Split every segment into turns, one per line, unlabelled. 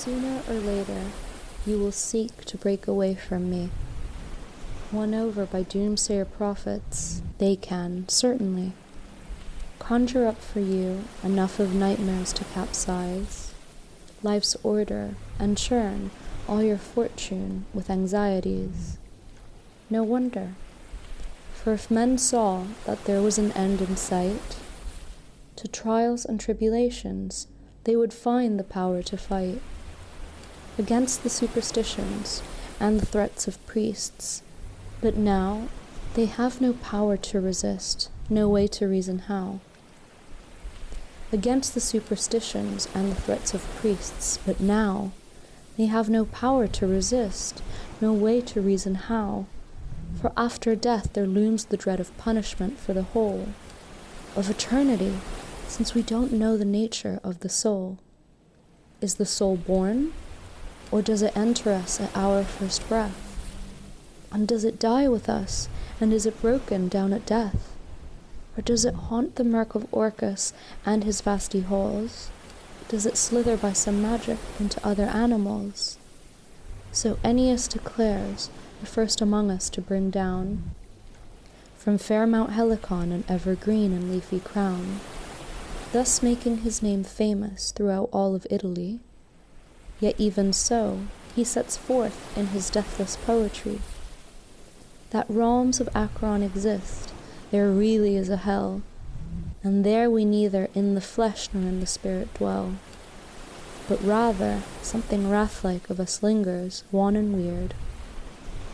sooner or later you will seek to break away from me. Won over by doomsayer prophets, they can, certainly, conjure up for you enough of nightmares to capsize life's order and churn all your fortune with anxieties. No wonder, for if men saw that there was an end in sight to trials and tribulations, they would find the power to fight against the superstitions and the threats of priests. But now they have no power to resist, no way to reason how. Against the superstitions and the threats of priests, but now they have no power to resist, no way to reason how. For after death there looms the dread of punishment for the whole, of eternity, since we don't know the nature of the soul. Is the soul born, or does it enter us at our first breath? And does it die with us, and is it broken down at death? Or does it haunt the murk of Orcus and his vasty halls? Does it slither by some magic into other animals? So Ennius declares, the first among us to bring down from fair Mount Helicon an evergreen and leafy crown, thus making his name famous throughout all of Italy. Yet even so, he sets forth in his deathless poetry that realms of Acheron exist, there really is a hell, and there we neither in the flesh nor in the spirit dwell, but rather something wrath-like of us lingers, wan and weird,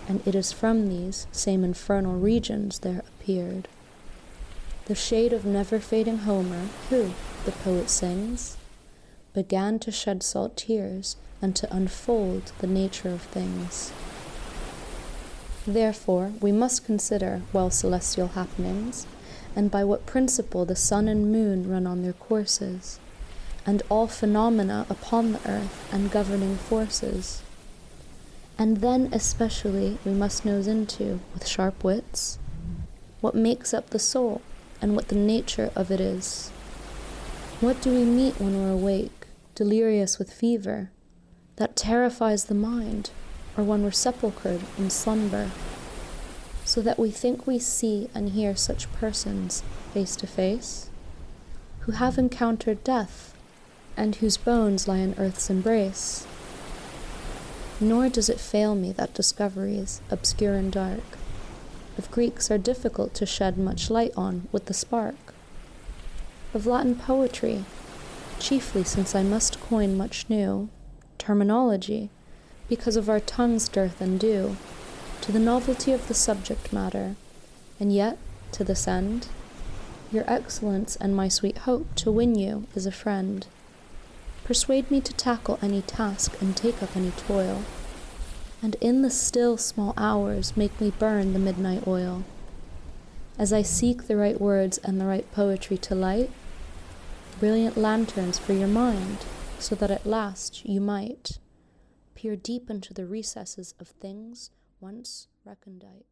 and it is from these same infernal regions there appeared the shade of never-fading Homer, who, the poet sings, began to shed salt tears and to unfold the nature of things. Therefore, we must consider well celestial happenings, and by what principle the sun and moon run on their courses, and all phenomena upon the earth and governing forces. And then especially we must nose into, with sharp wits, what makes up the soul, and what the nature of it is. What do we meet when we're awake, delirious with fever, that terrifies the mind, or when we're sepulchred in slumber, so that we think we see and hear such persons face to face, who have encountered death, and whose bones lie in earth's embrace? Nor does it fail me that discoveries, obscure and dark, of Greeks are difficult to shed much light on with the spark, of Latin poetry, chiefly since I must coin much new terminology, because of our tongue's dearth and due, to the novelty of the subject matter, and yet, to this end, your excellence and my sweet hope to win you is a friend. Persuade me to tackle any task and take up any toil, and in the still small hours make me burn the midnight oil. As I seek the right words and the right poetry to light, brilliant lanterns for your mind, so that at last you might peer deep into the recesses of things once recondite.